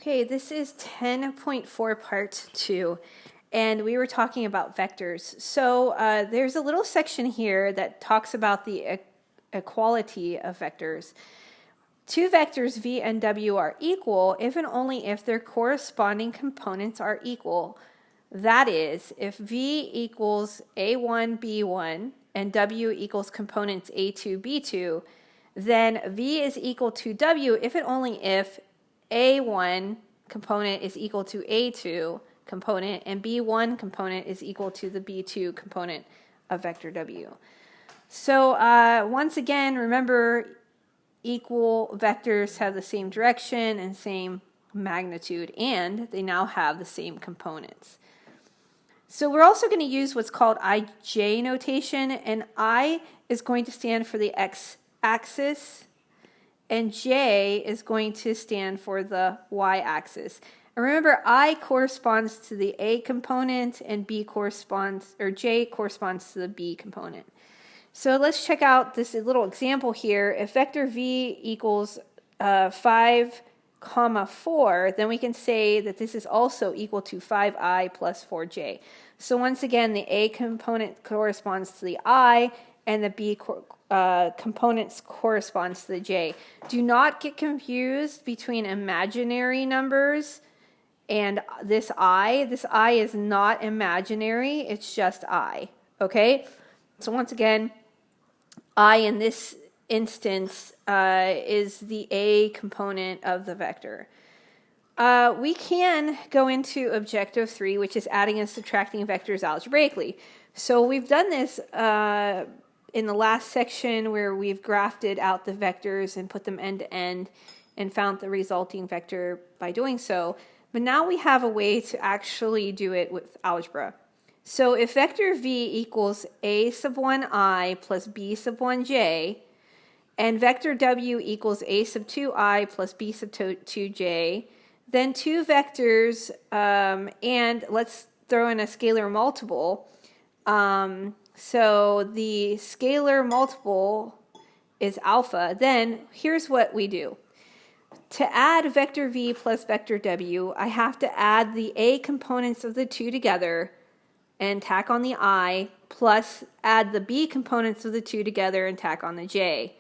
Okay, this is 10.4 part 2, and we were talking about vectors. So there's a little section here that talks about the equality of vectors. Two vectors v and w are equal if and only if their corresponding components are equal. That is, if v equals a1, b1, and w equals components a2, b2, then v is equal to w if and only if a1 component is equal to a2 component and b1 component is equal to the b2 component of vector w. So once again, remember, equal vectors have the same direction and same magnitude, and they now have the same components. So we're also going to use what's called IJ notation, and I is going to stand for the x-axis, and J is going to stand for the y-axis. And remember, I corresponds to the A component, and J corresponds to the B component. So let's check out this little example here. If vector v equals 5, 4, then we can say that this is also equal to 5i plus 4j. So once again, the A component corresponds to the I, and the B components corresponds to the J. Do not get confused between imaginary numbers and this I. This I is not imaginary, it's just I. Okay? So once again, I in this instance is the A component of the vector. We can go into objective 3, which is adding and subtracting vectors algebraically. So we've done this in the last section where we've graphed out the vectors and put them end to end and found the resulting vector by doing so. But now we have a way to actually do it with algebra. So if vector v equals a sub 1i plus b sub 1j, and vector w equals a sub 2i plus b sub 2j, then two vectors, and let's throw in a scalar multiple. So the scalar multiple is alpha. Then here's what we do. To add vector v plus vector w, I have to add the a components of the two together and tack on the I, plus add the b components of the two together and tack on the j.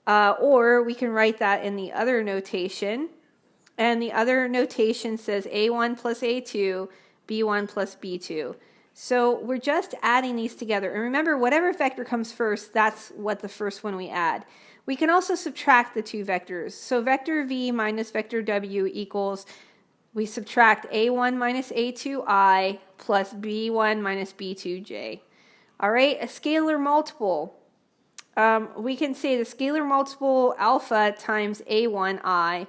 Or we can write that in the other notation. And the other notation says a1 plus a2, b1 plus b2. So we're just adding these together. And remember, whatever vector comes first, that's what the first one we add. We can also subtract the two vectors. So vector v minus vector w equals, we subtract a1 minus a2i plus b1 minus b2j. All right, a scalar multiple. We can say the scalar multiple alpha times a1i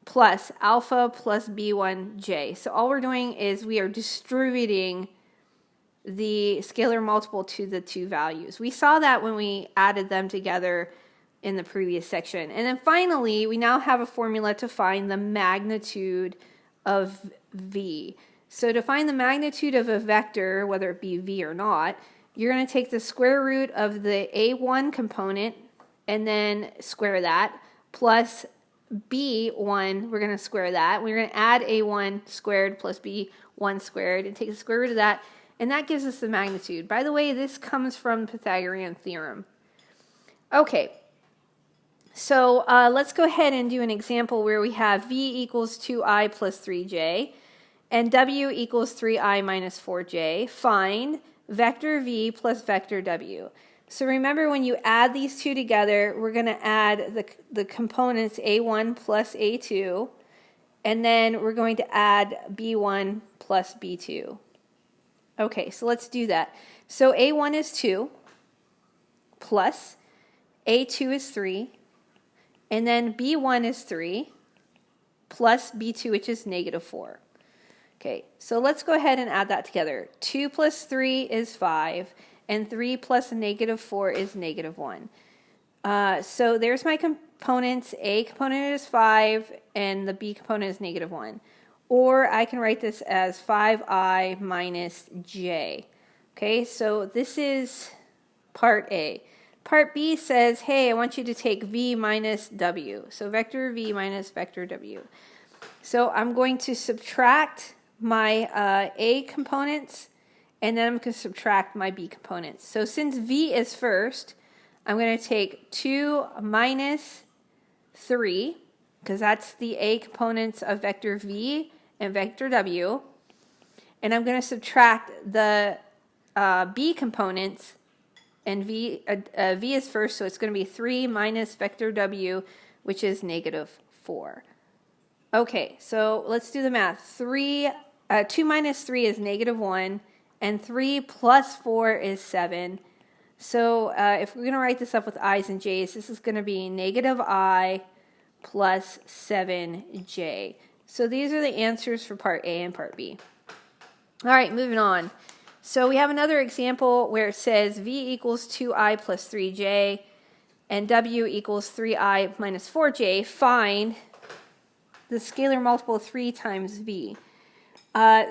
plus alpha plus b1j. So all we're doing is we are distributing the scalar multiple to the two values. We saw that when we added them together in the previous section. And then finally, we now have a formula to find the magnitude of v. So to find the magnitude of a vector, whether it be v or not, you're going to take the square root of the a1 component and then square that, plus b1, we're going to square that. We're going to add a1 squared plus b1 squared and take the square root of that, and that gives us the magnitude. By the way, this comes from the Pythagorean theorem. Okay, so let's go ahead and do an example where we have v equals 2i plus 3j and w equals 3i minus 4j. Find vector v plus vector w. So remember, when you add these two together, we're going to add the components a1 plus a2, and then we're going to add b1 plus b2. Okay, so let's do that. So a1 is 2, plus a2 is 3, and then b1 is 3, plus b2, which is negative 4. Okay, so let's go ahead and add that together. 2 plus 3 is 5, and 3 plus negative 4 is negative 1. So there's my components. A component is 5, and the B component is negative 1. Or I can write this as 5i minus j. Okay, so this is part A. Part B says, hey, I want you to take v minus w. So vector v minus vector w. So I'm going to subtract my A components, and then I'm going to subtract my B components. So since V is first, I'm going to take 2 minus 3, because that's the A components of vector V and vector W. And I'm going to subtract the B components, and V is first, so it's going to be 3 minus vector W, which is negative 4. Okay, so let's do the math. 2 minus 3 is negative 1, and 3 plus 4 is 7. So if we're going to write this up with i's and j's, this is going to be negative I plus 7j. So these are the answers for part A and part B. All right, moving on. So we have another example where it says V equals 2i plus 3j and W equals 3i minus 4j. Find the scalar multiple 3 times V.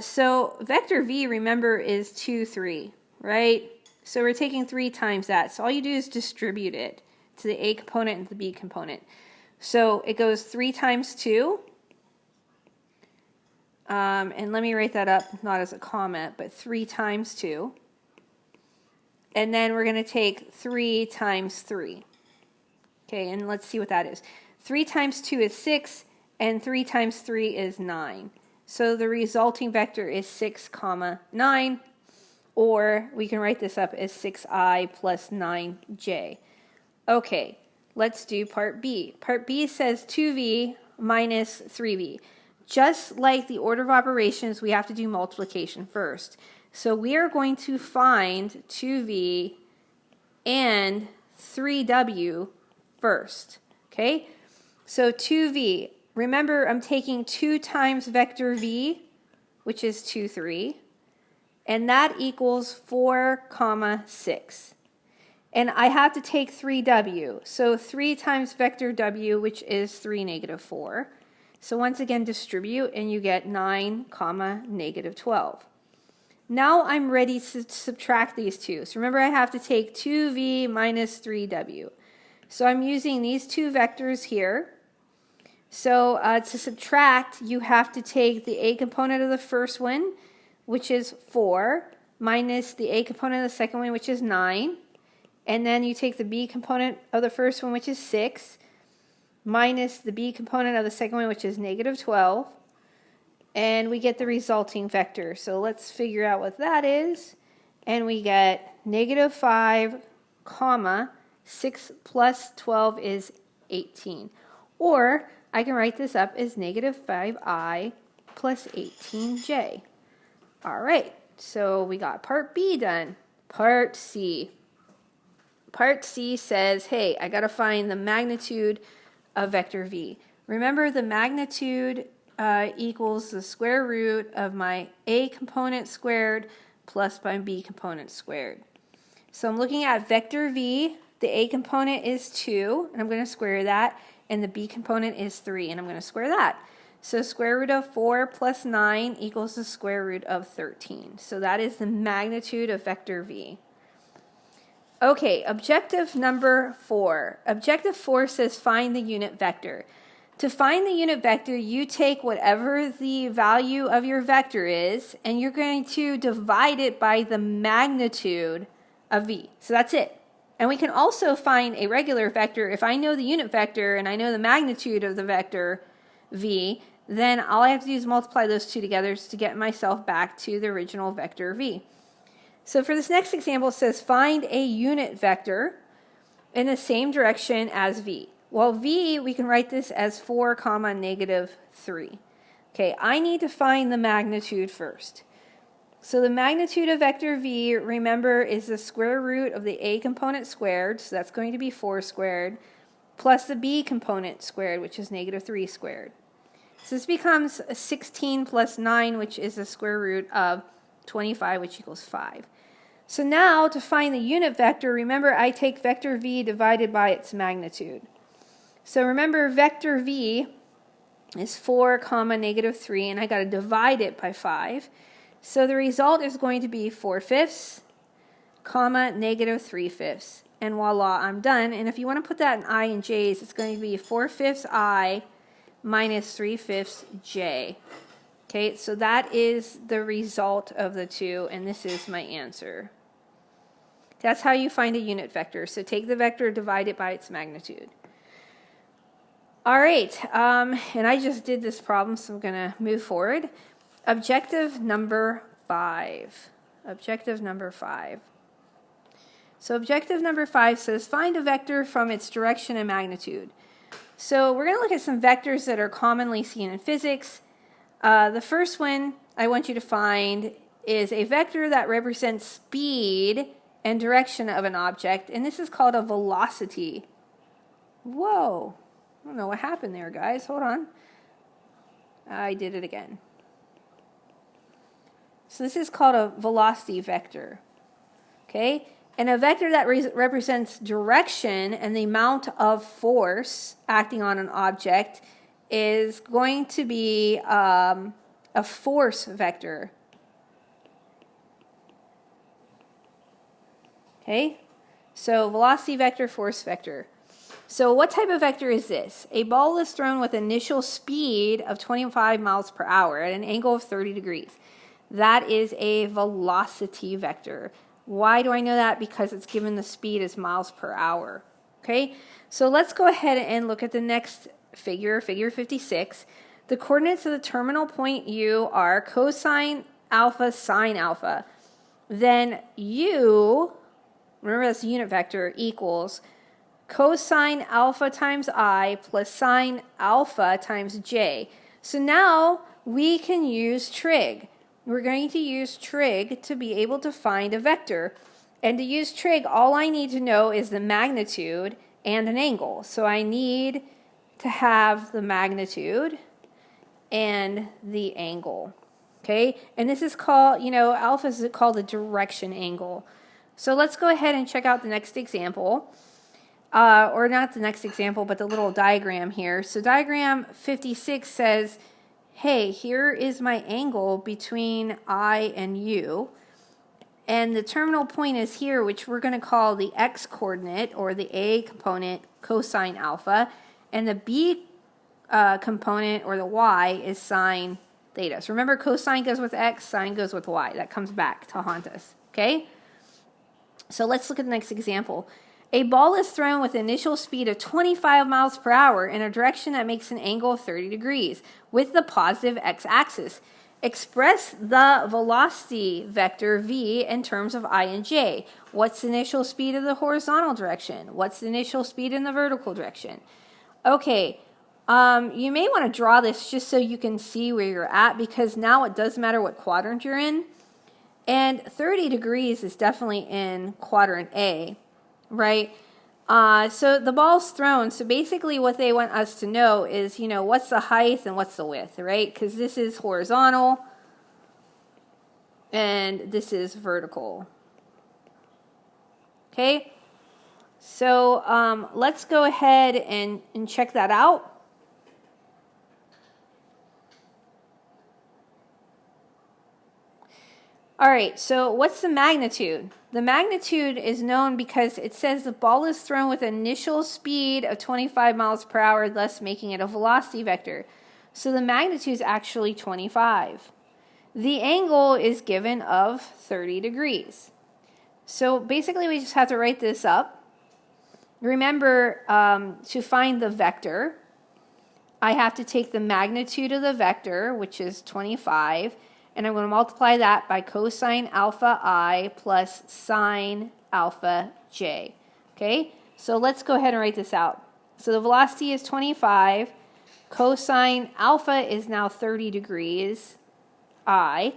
So vector V, remember, is 2, 3, right? So we're taking 3 times that. So all you do is distribute it to the A component and the B component. So it goes 3 times 2. And let me write that up, not as a comment, but 3 times 2. And then we're going to take 3 times 3. Okay, and let's see what that is. 3 times 2 is 6, and 3 times 3 is 9. So the resulting vector is 6, 9, or we can write this up as 6i plus 9j. Okay, let's do part B. Part B says 2v minus 3v. Just like the order of operations, we have to do multiplication first. So we are going to find 2v and 3w first. Okay, so 2v. Remember, I'm taking 2 times vector v, which is 2, 3, and that equals 4, 6. And I have to take 3w, so 3 times vector w, which is 3, negative 4. So once again, distribute, and you get 9, negative 12. Now I'm ready to subtract these two. So remember, I have to take 2v minus 3w. So I'm using these two vectors here. So to subtract, you have to take the A component of the first one, which is 4, minus the A component of the second one, which is 9. And then you take the B component of the first one, which is 6, minus the B component of the second one, which is negative 12. And we get the resulting vector. So let's figure out what that is. And we get negative 5, 6 plus 12 is 18. Or I can write this up as negative 5i plus 18j. All right, so we got part B done. Part C. Part C says, hey, I got to find the magnitude of vector V. Remember, the magnitude equals the square root of my A component squared plus my B component squared. So I'm looking at vector V. The A component is 2, and I'm going to square that. And the B component is 3, and I'm going to square that. So square root of 4 plus 9 equals the square root of 13. So that is the magnitude of vector V. Okay, objective number 4. Objective 4 says find the unit vector. To find the unit vector, you take whatever the value of your vector is, and you're going to divide it by the magnitude of V. So that's it. And we can also find a regular vector. If I know the unit vector and I know the magnitude of the vector V, then all I have to do is multiply those two together to get myself back to the original vector V. So for this next example, it says find a unit vector in the same direction as V. Well, V, we can write this as 4, negative 3. Okay, I need to find the magnitude first. So the magnitude of vector V, remember, is the square root of the A component squared, so that's going to be 4 squared, plus the B component squared, which is negative 3 squared. So this becomes 16 plus 9, which is the square root of 25, which equals 5. So now to find the unit vector, remember, I take vector V divided by its magnitude. So remember, vector V is 4, negative 3, and I got to divide it by 5. So the result is going to be 4/5, negative 3/5. And voila, I'm done. And if you want to put that in I and J's, it's going to be 4/5 I minus 3/5 j. Okay, so that is the result of the two, and this is my answer. That's how you find a unit vector. So take the vector, divide it by its magnitude. All right, and I just did this problem, so I'm going to move forward. Objective number 5. Objective number 5. So objective number 5 says find a vector from its direction and magnitude. So we're going to look at some vectors that are commonly seen in physics. The first one I want you to find is a vector that represents speed and direction of an object, and this is called a velocity. Whoa, I don't know what happened there, guys. Hold on. I did it again. So this is called a velocity vector. Okay? And a vector that represents direction and the amount of force acting on an object is going to be a force vector. Okay? So velocity vector, force vector. So what type of vector is this? A ball is thrown with initial speed of 25 miles per hour at an angle of 30 degrees. That is a velocity vector. Why do I know that? Because it's given the speed as miles per hour. Okay, so let's go ahead and look at the next figure, figure 56. The coordinates of the terminal point U are cosine alpha, sine alpha. Then U, remember that's a unit vector, equals cosine alpha times I plus sine alpha times j. So now we can use trig. We're going to use trig to be able to find a vector. And to use trig, all I need to know is the magnitude and an angle. So I need to have the magnitude and the angle. Okay? And this is called, alpha is called the direction angle. So let's go ahead and check out the next example. Or not the next example, but the little diagram here. So diagram 56 says, hey, here is my angle between I and U. And the terminal point is here, which we're going to call the x coordinate, or the A component, cosine alpha. And the B component, or the y, is sine theta. So remember, cosine goes with x, sine goes with y. That comes back to haunt us. Okay? So let's look at the next example. A ball is thrown with initial speed of 25 miles per hour in a direction that makes an angle of 30 degrees with the positive x-axis. Express the velocity vector v in terms of I and j. What's the initial speed of the horizontal direction? What's the initial speed in the vertical direction? Okay, you may want to draw this just so you can see where you're at, because now it does matter what quadrant you're in. And 30 degrees is definitely in quadrant A. Right? So the ball's thrown. So basically what they want us to know is, what's the height and what's the width, right? Because this is horizontal and this is vertical. Okay? So let's go ahead and check that out. All right, so what's the magnitude? The magnitude is known because it says the ball is thrown with initial speed of 25 miles per hour, thus making it a velocity vector. So the magnitude is actually 25. The angle is given of 30 degrees. So basically we just have to write this up. Remember, to find the vector, I have to take the magnitude of the vector, which is 25, and I'm going to multiply that by cosine alpha I plus sine alpha j. Okay, so let's go ahead and write this out. So the velocity is 25. Cosine alpha is now 30 degrees I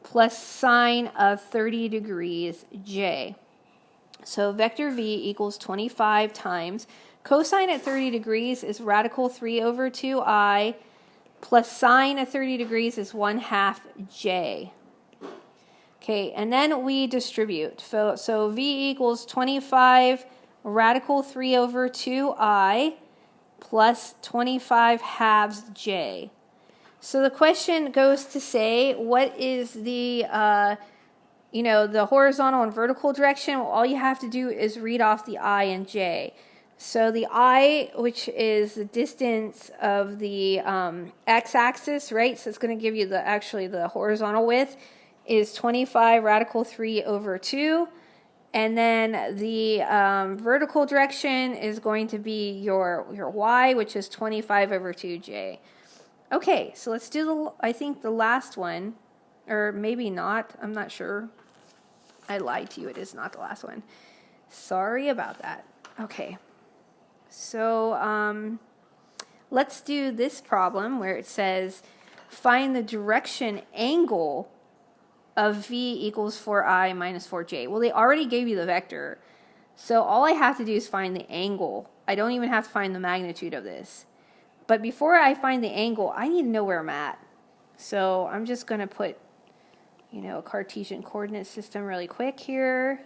plus sine of 30 degrees j. So vector v equals 25 times. Cosine at 30 degrees is radical 3 over 2I plus sine of 30 degrees is 1/2 j. Okay, and then we distribute. So v equals 25 radical 3 over 2I plus 25 halves j. So the question goes to say, what is the, the horizontal and vertical direction? Well, all you have to do is read off the I and j. So the I, which is the distance of the x-axis, right? So it's going to give you the horizontal width is 25 radical 3 over 2. And then the vertical direction is going to be your y, which is 25 over 2j. Okay, so let's do I think the last one, or maybe not. I'm not sure. I lied to you. It is not the last one. Sorry about that. Okay. So let's do this problem where it says find the direction angle of v equals 4i minus 4j. Well, they already gave you the vector. So all I have to do is find the angle. I don't even have to find the magnitude of this. But before I find the angle, I need to know where I'm at. So I'm just going to put, a Cartesian coordinate system really quick here.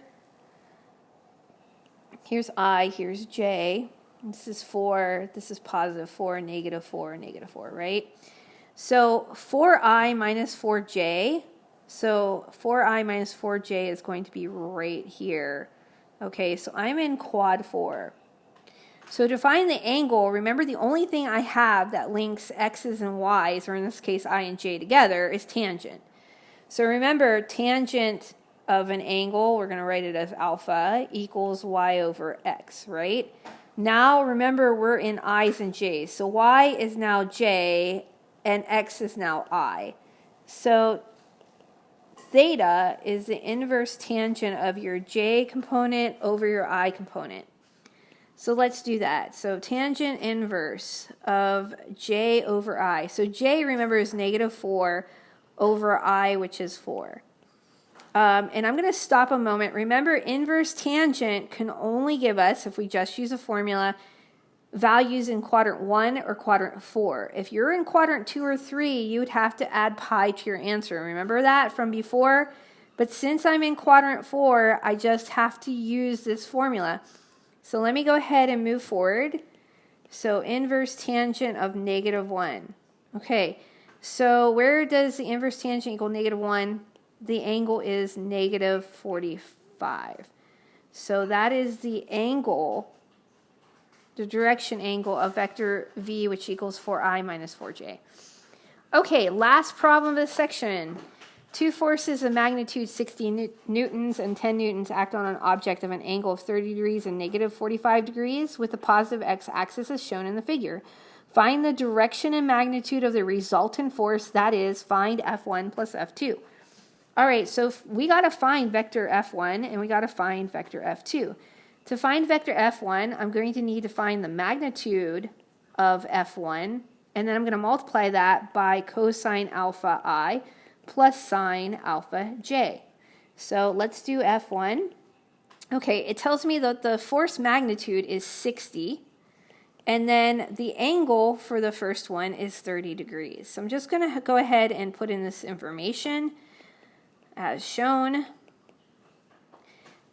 Here's I, here's j. This is 4, this is positive 4, negative 4, negative 4, right? So 4i minus 4j, so 4i minus 4j is going to be right here. Okay, so I'm in quad 4. So to find the angle, remember the only thing I have that links x's and y's, or in this case I and j together, is tangent. So remember, tangent of an angle, we're going to write it as alpha, equals y over x, right? Now remember we're in i's and j's. So y is now j and x is now I. So theta is the inverse tangent of your j component over your I component. So let's do that. So tangent inverse of j over I. So j, remember, is negative 4 over I, which is 4. And I'm going to stop a moment. Remember, inverse tangent can only give us, if we just use a formula, values in quadrant 1 or quadrant 4. If you're in quadrant 2 or 3, you would have to add pi to your answer. Remember that from before? But since I'm in quadrant 4, I just have to use this formula. So let me go ahead and move forward. So inverse tangent of negative 1. Okay, so where does the inverse tangent equal negative 1? The angle is negative 45. So that is the angle, the direction angle of vector v, which equals 4i minus 4j. Okay, last problem of this section. Two forces of magnitude 60 newtons and 10 newtons act on an object of an angle of 30 degrees and negative 45 degrees with the positive x-axis as shown in the figure. Find the direction and magnitude of the resultant force, that is, find F1 plus F2. All right, so we got to find vector F1 and we got to find vector F2. To find vector F1, I'm going to need to find the magnitude of F1, and then I'm going to multiply that by cosine alpha I plus sine alpha j. So let's do F1. Okay, it tells me that the force magnitude is 60, and then the angle for the first one is 30 degrees. So I'm just going to go ahead and put in this information as shown,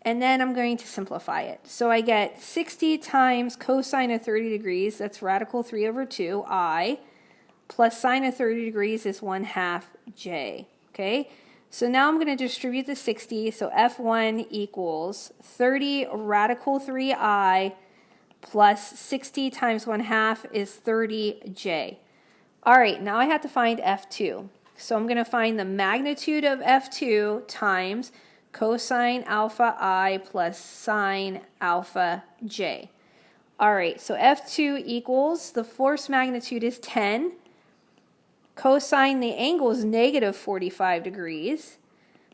and then I'm going to simplify it. So I get 60 times cosine of 30 degrees, that's radical 3 over 2, I, plus sine of 30 degrees is 1/2 j. Okay, so now I'm going to distribute the 60, so F1 equals 30 radical 3i plus 60 times 1/2 is 30j. All right, now I have to find F2. So I'm going to find the magnitude of F2 times cosine alpha I plus sine alpha j. All right, so F2 equals, the force magnitude is 10. Cosine the angle is negative 45 degrees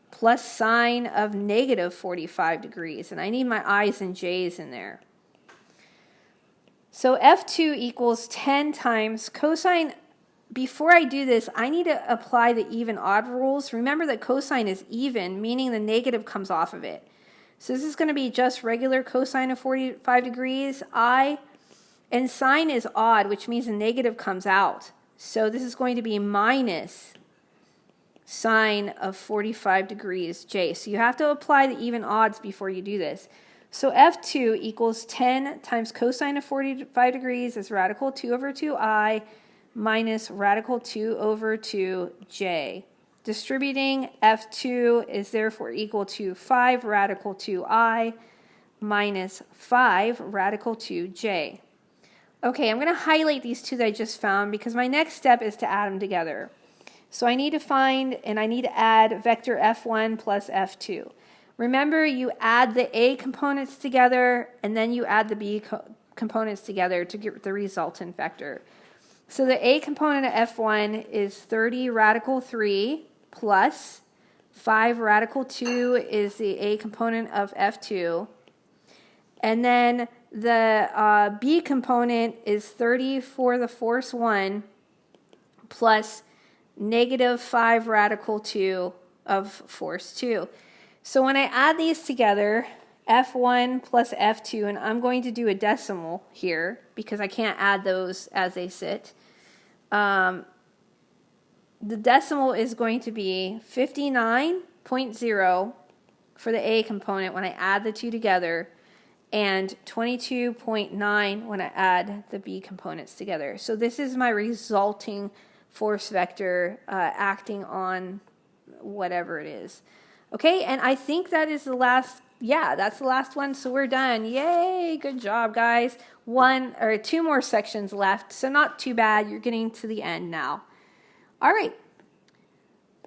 plus sine of negative 45 degrees. And I need my i's and j's in there. So F2 equals 10 times cosine. Before I do this, I need to apply the even-odd rules. Remember that cosine is even, meaning the negative comes off of it. So this is going to be just regular cosine of 45 degrees, I, and sine is odd, which means the negative comes out. So this is going to be minus sine of 45 degrees j. So you have to apply the even odds before you do this. So F2 equals 10 times cosine of 45 degrees is radical 2 over 2i minus radical 2 over 2j. Distributing F2 is therefore equal to 5 radical 2i minus 5 radical 2j. Okay, I'm going to highlight these two that I just found because my next step is to add them together. So I need to find, and I need to add vector f1 plus f2. Remember, you add the A components together, and then you add the B components together to get the resultant vector. So the A component of f1 is 30 radical 3 plus 5 radical 2 is the A component of f2. And then the B component is 30 for the force 1 plus negative 5 radical 2 of force 2. So when I add these together, f1 plus f2, and I'm going to do a decimal here because I can't add those as they sit. The decimal is going to be 59.0 for the A component when I add the two together, and 22.9 when I add the B components together. So this is my resulting force vector acting on whatever it is. Okay, and I think that is the last, yeah, that's the last one, so we're done. Yay, good job, guys. 1 or 2 more sections left, so not too bad. You're getting to the end now. All right.